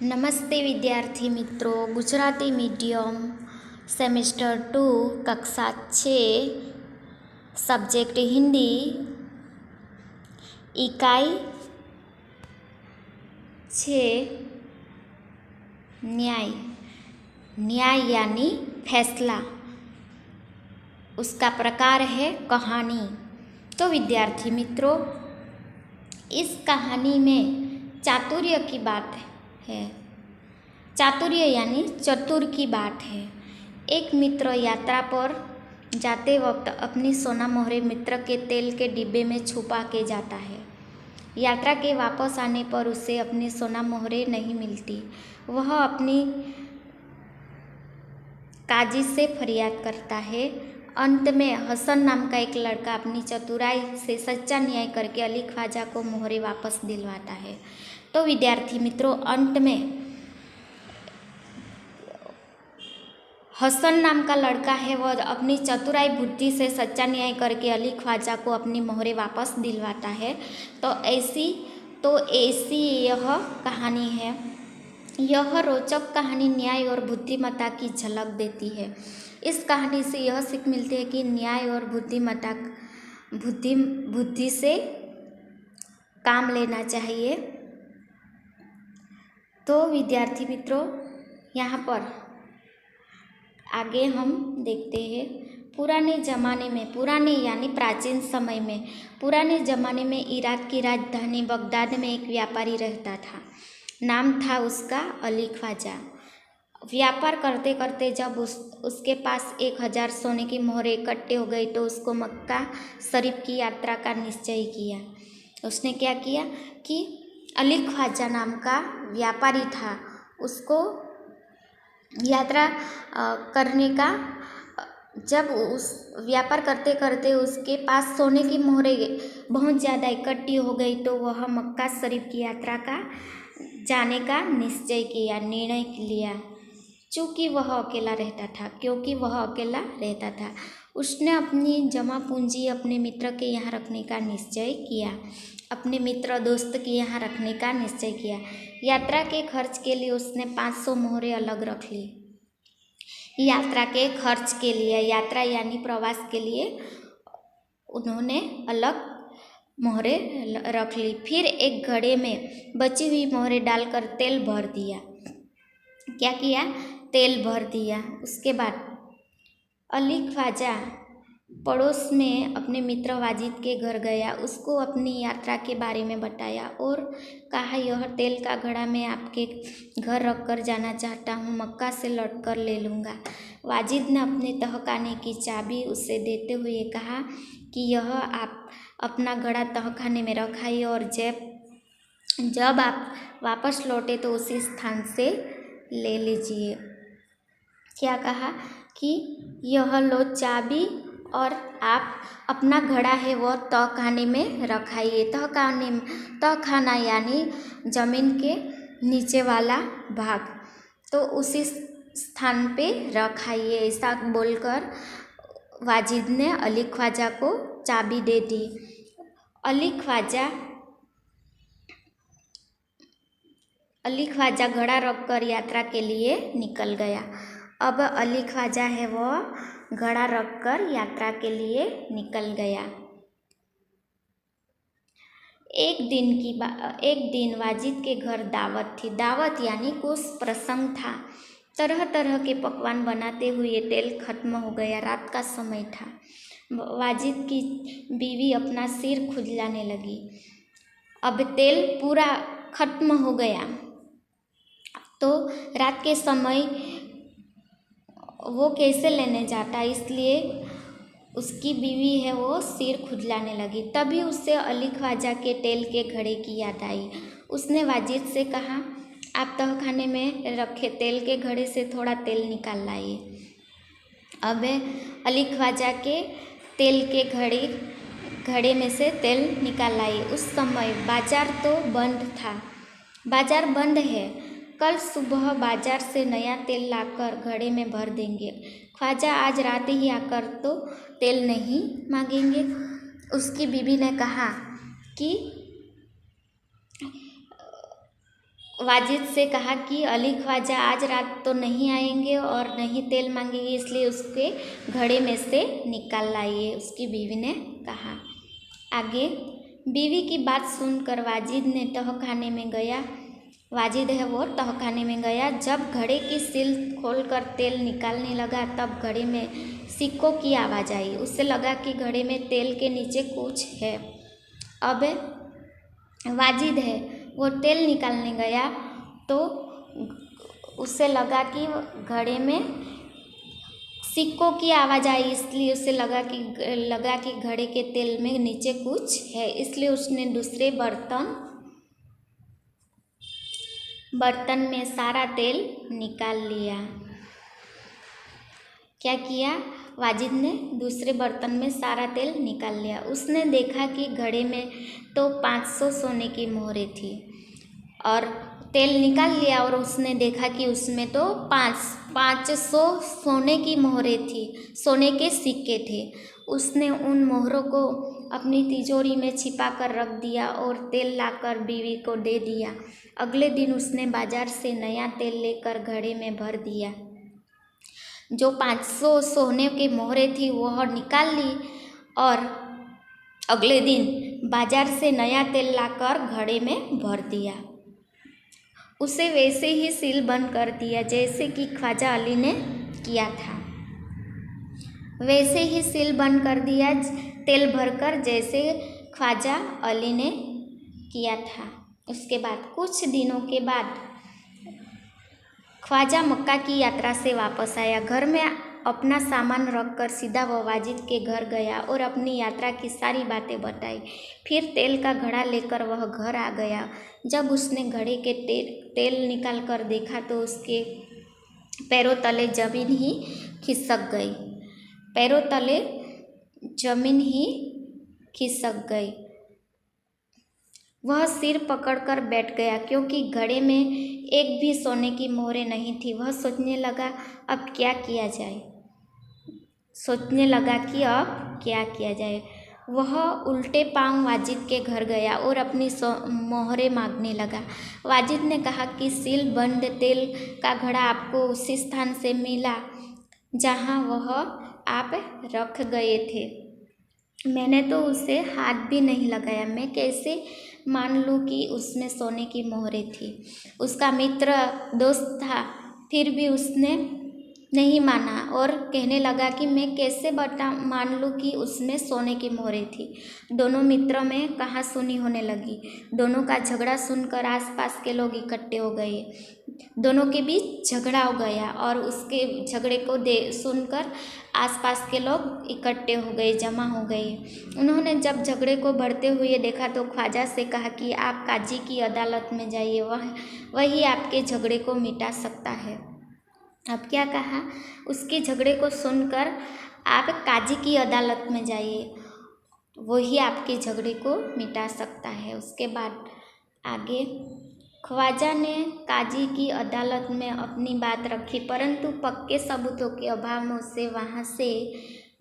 નમસ્તે વિદ્યાર્થી મિત્રો, ગુજરાતી મીડિયમ સેમેસ્ટર 2 કક્ષા 6 સબ્જેક્ટ हिंदी इकाई 6 न्याय। न्याय यानी फैसला, उसका प्रकार है कहानी। तो विद्यार्थी मित्रों, इस कहानी में चातुर्य की बात है। चातुर्य यानी चतुर की बात है। एक मित्र यात्रा पर जाते वक्त अपनी सोना मोहरे मित्र के तेल के डिब्बे में छुपा के जाता है। यात्रा के वापस आने पर उसे अपनी सोना मोहरे नहीं मिलती। वह अपनी काजी से फरियाद करता है। अंत में हसन नाम का एक लड़का अपनी चतुराई से सच्चा न्याय करके अली ख्वाजा को मोहरे वापस दिलवाता है। तो विद्यार्थी मित्रों, अंत में हसन नाम का लड़का है, वह अपनी चतुराई बुद्धि से सच्चा न्याय करके अली ख्वाजा को अपनी मोहरे वापस दिलवाता है। तो ऐसी यह कहानी है। यह रोचक कहानी न्याय और बुद्धिमत्ता की झलक देती है। इस कहानी से यह सीख मिलती है कि न्याय और बुद्धि से काम लेना चाहिए। तो विद्यार्थी मित्रों, यहाँ पर आगे हम देखते हैं, पुराने ज़माने में, पुराने यानी प्राचीन समय में, पुराने ज़माने में इराक की राजधानी बगदाद में एक व्यापारी रहता था। नाम था उसका अली ख्वाजा। व्यापार करते करते जब उसके पास 1000 सोने की मोहरें इकट्ठे हो गई तो उसको मक्का शरीफ की यात्रा का निश्चय किया। उसने क्या किया कि अली ख्वाजा नाम का व्यापारी था, उसको यात्रा करने का, जब उस व्यापार करते करते उसके पास सोने की मोहरें बहुत ज़्यादा इकट्ठी हो गई तो वह मक्का शरीफ की यात्रा का जाने का निश्चय किया, निर्णय लिया। क्योंकि वह अकेला रहता था, उसने अपनी जमा पूंजी अपने मित्र के यहाँ रखने का निश्चय किया, अपने मित्र दोस्त के यहाँ रखने का निश्चय किया। यात्रा के खर्च के लिए उसने 500 मोहरें अलग रख ली। यात्रा के खर्च के लिए, यात्रा यानी प्रवास के लिए उन्होंने अलग मोहरें रख ली। फिर एक घड़े में बची हुई मोहरें डालकर तेल भर दिया। क्या किया? तेल भर दिया। उसके बाद अली ख्वाजा पड़ोस में अपने मित्र वाजिद के घर गया, उसको अपनी यात्रा के बारे में बताया और कहा, यह तेल का घड़ा मैं आपके घर रख कर जाना चाहता हूँ, मक्का से लौट कर ले लूँगा। वाजिद ने अपने तहखाने की चाबी उसे देते हुए कहा कि यह आप अपना घड़ा तहखाने में रखाइए और जब आप वापस लौटे तो उसी स्थान से ले लीजिए। क्या कहा कि यह लो चाबी और आप अपना घड़ा है वह तहखाने में रखाइए। तहखाना यानी जमीन के नीचे वाला भाग, तो उसी स्थान पे रखाइए। ऐसा बोलकर वाजिद ने अली ख्वाजा को चाबी दे दी। अली ख्वाजा घड़ा रखकर यात्रा के लिए निकल गया। अब अली ख्वाजा है वह घड़ा रखकर यात्रा के लिए निकल गया। एक दिन वाजिद के घर दावत थी। दावत यानी कुछ प्रसंग था। तरह तरह के पकवान बनाते हुए तेल खत्म हो गया। रात का समय था। वाजिद की बीवी अपना सिर खुजलाने लगी। अब तेल पूरा खत्म हो गया तो रात के समय वो कैसे लेने जाता, इसलिए उसकी बीवी है वो सिर खुजलाने लगी। तभी उससे अली ख्वाजा के तेल के घड़े की याद आई। उसने वाजिद से कहा, आप तहखाने में रखे तेल के घड़े से थोड़ा तेल निकाल लाइए। अब अली ख्वाजा के तेल के घड़े में से तेल निकाल लाइए। उस समय बाजार तो बंद था। बाजार बंद है, कल सुबह बाजार से नया तेल लाकर घड़े में भर देंगे। ख्वाजा आज रात ही आकर तो तेल नहीं मांगेंगे। उसकी बीवी ने कहा कि वाजिद से कहा कि अली ख्वाजा आज रात तो नहीं आएंगे और नहीं तेल मांगेंगे, इसलिए उसके घड़े में से निकाल लाइए, उसकी बीवी ने कहा। आगे बीवी की बात सुनकर वाजिद तहखाने में गया। वाजिद है वो तहखाने में गया। जब घड़े की सील खोलकर तेल निकालने लगा तब घड़े में सिक्कों की आवाज़ आई। उसे लगा कि घड़े में तेल के नीचे कुछ है। अब वाजिद है वो तेल निकालने गया तो उसे लगा कि घड़े में सिक्कों की आवाज़ आई, इसलिए उसे लगा कि घड़े के तेल में नीचे कुछ है, इसलिए उसने दूसरे बर्तन में सारा तेल निकाल लिया। क्या किया? वाजिद ने दूसरे बर्तन में सारा तेल निकाल लिया। उसने देखा कि घड़े में तो 500 सोने की मोहरें थी और तेल निकाल लिया और उसने देखा कि उसमें तो 500 सोने की मोहरें थी, सोने के सिक्के थे। उसने उन मोहरों को अपनी तिजोरी में छिपा कर रख दिया और तेल लाकर बीवी को दे दिया। अगले दिन उसने बाजार से नया तेल लेकर घड़े में भर दिया। जो 500 सोने की मोहरें थी वह निकाल ली और अगले दिन बाजार से नया तेल लाकर घड़े में भर दिया। उसे वैसे ही सील बंद कर दिया जैसे कि ख्वाजा अली ने किया था। वैसे ही सील बंद कर दिया तेल भरकर जैसे ख्वाजा अली ने किया था। उसके बाद कुछ दिनों के बाद ख्वाजा मक्का की यात्रा से वापस आया। घर में अपना सामान रखकर सीधा वह वाजिद के घर गया और अपनी यात्रा की सारी बातें बताई। फिर तेल का घड़ा लेकर वह घर आ गया। जब उसने घड़े के तेल निकाल कर देखा तो उसके पैरों तले जमीन ही खिसक गई। पैरों तले जमीन ही खिसक गई। वह सिर पकड़कर बैठ गया क्योंकि घड़े में एक भी सोने की मोहरें नहीं थी। वह सोचने लगा अब क्या किया जाए। वह उल्टे पांव वाजिद के घर गया और अपनी मोहरें मांगने लगा। वाजिद ने कहा कि सील बंद तेल का घड़ा आपको उसी स्थान से मिला जहां वह आप रख गए थे। मैंने तो उसे हाथ भी नहीं लगाया। मैं कैसे मान लूँ कि उसमें सोने की मोहरें थी। उसका मित्र दोस्त था, फिर भी उसने नहीं माना और कहने लगा कि मैं कैसे मान लूँ कि उसमें सोने की मोहरें थी। दोनों मित्रों में कहासुनी होने लगी। दोनों का झगड़ा सुनकर आसपास के लोग इकट्ठे हो गए। दोनों के बीच झगड़ा हो गया और उसके झगड़े को सुनकर आसपास के लोग इकट्ठे हो गए, जमा हो गए। उन्होंने जब झगड़े को बढ़ते हुए देखा तो ख्वाजा से कहा कि आप काजी की अदालत में जाइए, वही आपके झगड़े को मिटा सकता है। अब क्या कहा? उसके झगड़े को सुनकर आप काजी की अदालत में जाइए, वही आपके झगड़े को मिटा सकता है। उसके बाद आगे ख्वाजा ने काजी की अदालत में अपनी बात रखी, परंतु पक्के सबूतों के अभाव में उसे वहाँ से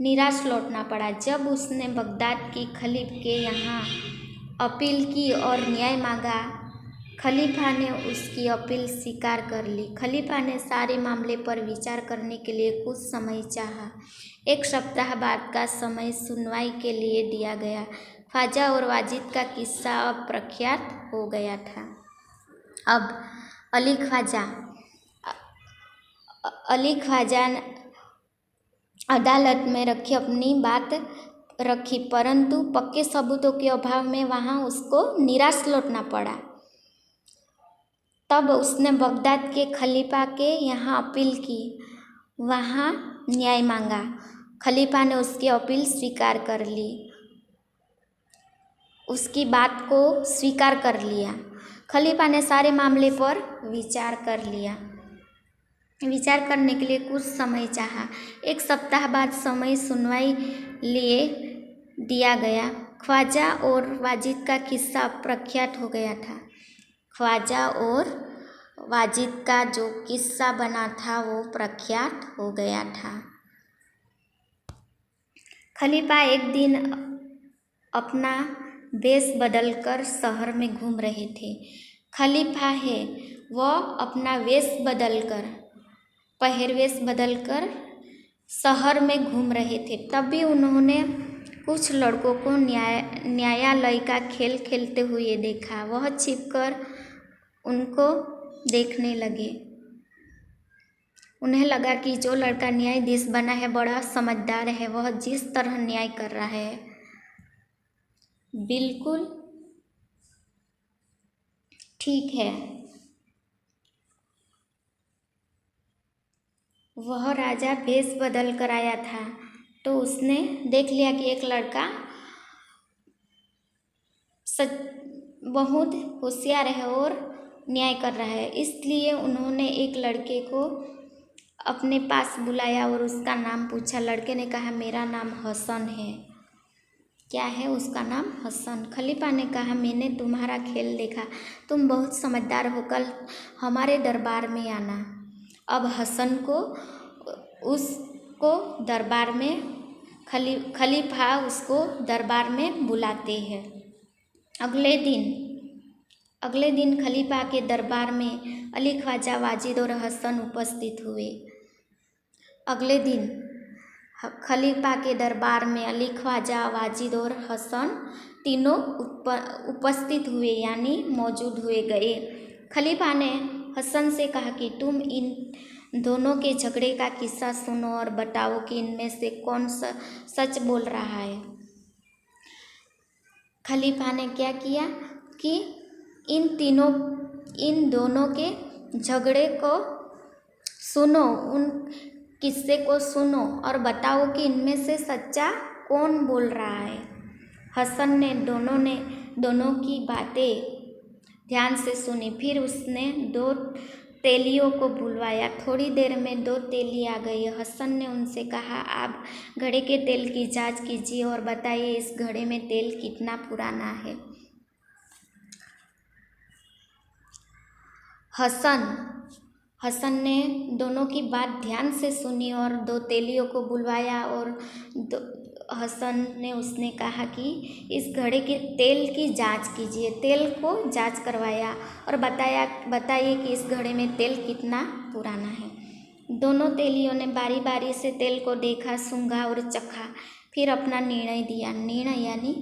निराश लौटना पड़ा। जब उसने बगदाद की खलीफ के यहाँ अपील की और न्याय मांगा, खलीफा ने उसकी अपील स्वीकार कर ली। खलीफा ने सारे मामले पर विचार करने के लिए कुछ समय चाहा। 1 सप्ताह बाद का समय सुनवाई के लिए दिया गया। ख्वाजा और वाजिद का किस्सा अब प्रख्यात हो गया था। अब अली ख्वाजा अदालत में अपनी बात रखी, परंतु पक्के सबूतों के अभाव में वहाँ उसको निराश लौटना पड़ा। तब उसने बगदाद के खलीफा के यहाँ अपील की, वहाँ न्याय मांगा। खलीफा ने उसकी अपील स्वीकार कर ली, उसकी बात को स्वीकार कर लिया। खलीफा ने सारे मामले पर विचार कर लिया। विचार करने के लिए कुछ समय चाहा। 1 सप्ताह बाद समय सुनवाई लिए दिया गया। ख्वाजा और वाजिद का किस्सा प्रख्यात हो गया था। ख्वाजा और वाजिद का जो किस्सा बना था वो प्रख्यात हो गया था। खलीफा एक दिन अपना वेश बदलकर शहर में घूम रहे थे। खलीफा है वह अपना पहरवेश बदलकर शहर में घूम रहे थे। तभी उन्होंने कुछ लड़कों को न्यायालय का खेल खेलते हुए देखा। वह छिपकर उनको देखने लगे। उन्हें लगा कि जो लड़का न्यायाधीश बना है बड़ा समझदार है, वह जिस तरह न्याय कर रहा है बिल्कुल ठीक है। वह राजा भेष बदल कर आया था तो उसने देख लिया कि एक लड़का बहुत होशियार है और न्याय कर रहा है। इसलिए उन्होंने एक लड़के को अपने पास बुलाया और उसका नाम पूछा। लड़के ने कहा मेरा नाम हसन है। क्या है उसका नाम? हसन। खलीफा ने कहा मैंने तुम्हारा खेल देखा, तुम बहुत समझदार हो, कल हमारे दरबार में आना। अब हसन को उसको दरबार में खलीफा उसको दरबार में बुलाते हैं। अगले दिन खलीफा के दरबार में अली ख्वाजा वाजिद और हसन उपस्थित हुए। अगले दिन खलीफा के दरबार में अली ख्वाजा वाजिद और हसन तीनों उपस्थित हुए, यानी मौजूद हुए गए। खलीफा ने हसन से कहा कि तुम इन दोनों के झगड़े का किस्सा सुनो और बताओ कि इनमें से कौन सच बोल रहा है। खलीफा ने क्या किया कि इन दोनों के झगड़े को सुनो, उन किस्से को सुनो और बताओ कि इनमें से सच्चा कौन बोल रहा है। हसन ने दोनों की बातें ध्यान से सुनी। फिर उसने 2 तेलियों को बुलवाया। थोड़ी देर में 2 तेली आ गई। हसन ने उनसे कहा आप घड़े के तेल की जांच कीजिए और बताइए इस घड़े में तेल कितना पुराना है। हसन ने दोनों की बात ध्यान से सुनी और 2 तेलियों को बुलवाया और उसने कहा कि इस घड़े के तेल की जांच कीजिए। तेल को जांच करवाया और बताइए कि इस घड़े में तेल कितना पुराना है। दोनों तेलियों ने बारी बारी से तेल को देखा, सूंघा और चखा, फिर अपना निर्णय दिया। निर्णय यानी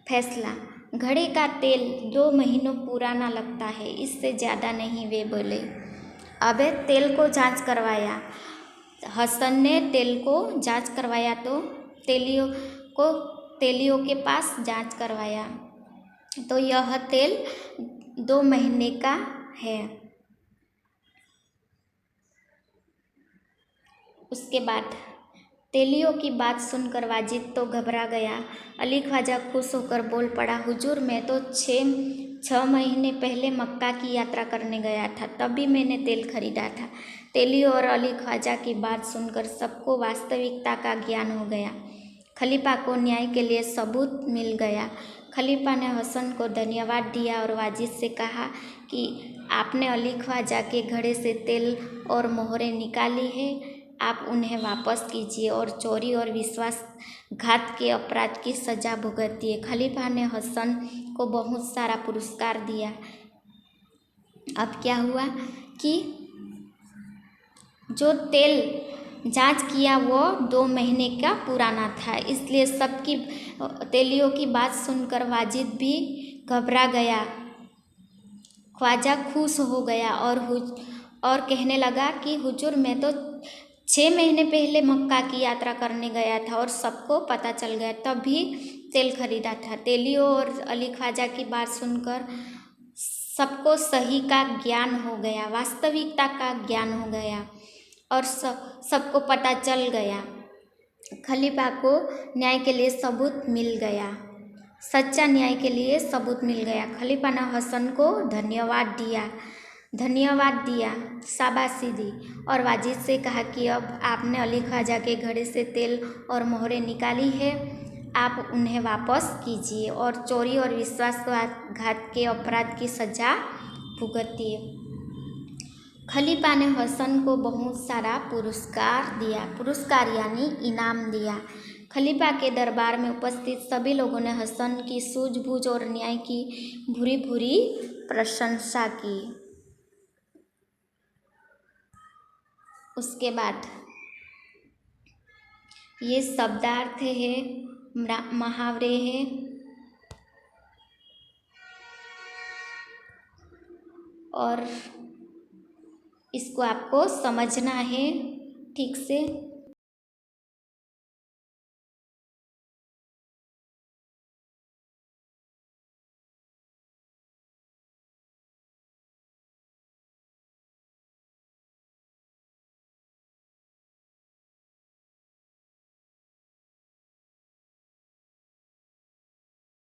फैसला। घड़े का तेल 2 महीनों पुराना लगता है, इससे ज़्यादा नहीं, वे बोले। अब तेल को जांच करवाया। हसन ने तेल को जांच करवाया तो तेलियों के पास जांच करवाया तो यह तेल 2 महीने का है। उसके बाद तेलियों की बात सुनकर वाजिद तो घबरा गया। अली ख्वाजा खुश होकर बोल पड़ा, हुजूर मैं तो 6 महीने पहले मक्का की यात्रा करने गया था, तभी मैंने तेल खरीदा था। तेलियों और अली ख्वाजा की बात सुनकर सबको वास्तविकता का ज्ञान हो गया। खलीफा को न्याय के लिए सबूत मिल गया। खलीफा ने हसन को धन्यवाद दिया और वाजिद से कहा कि आपने अली ख्वाजा के घड़े से तेल और मोहरें निकाली है, आप उन्हें वापस कीजिए और चोरी और विश्वासघात के अपराध की सज़ा भुगतिए। खलीफा ने हसन को बहुत सारा पुरस्कार दिया। अब क्या हुआ कि जो तेल जांच किया वो 2 महीने का पुराना था, इसलिए सबकी तेलियों की बात सुनकर वाजिद भी घबरा गया। ख्वाजा खुश हो गया और कहने लगा कि हुजूर मैं तो 6 महीने पहले मक्का की यात्रा करने गया था और सबको पता चल गया, तब भी तेल खरीदा था। तेलियों और अली ख्वाजा की बात सुनकर सबको सही का ज्ञान हो गया, वास्तविकता का ज्ञान हो गया और सबको पता चल गया। खलीफा को न्याय के लिए सबूत मिल गया, सच्चा न्याय के लिए सबूत मिल गया। खलीफा ने हसन को धन्यवाद दिया, शाबाशी दी और वाजिद से कहा कि अब आपने अली ख्वाजा के घड़े से तेल और मोहरें निकाली है, आप उन्हें वापस कीजिए और चोरी और विश्वासघात के अपराध की सज़ा भुगतिए। खलीफा ने हसन को बहुत सारा पुरस्कार यानी इनाम दिया। खलीफा के दरबार में उपस्थित सभी लोगों ने हसन की सूझबूझ और न्याय की भूरी भूरी प्रशंसा की। उसके बाद ये शब्दार्थ है, मुहावरे हैं, और इसको आपको समझना है ठीक से।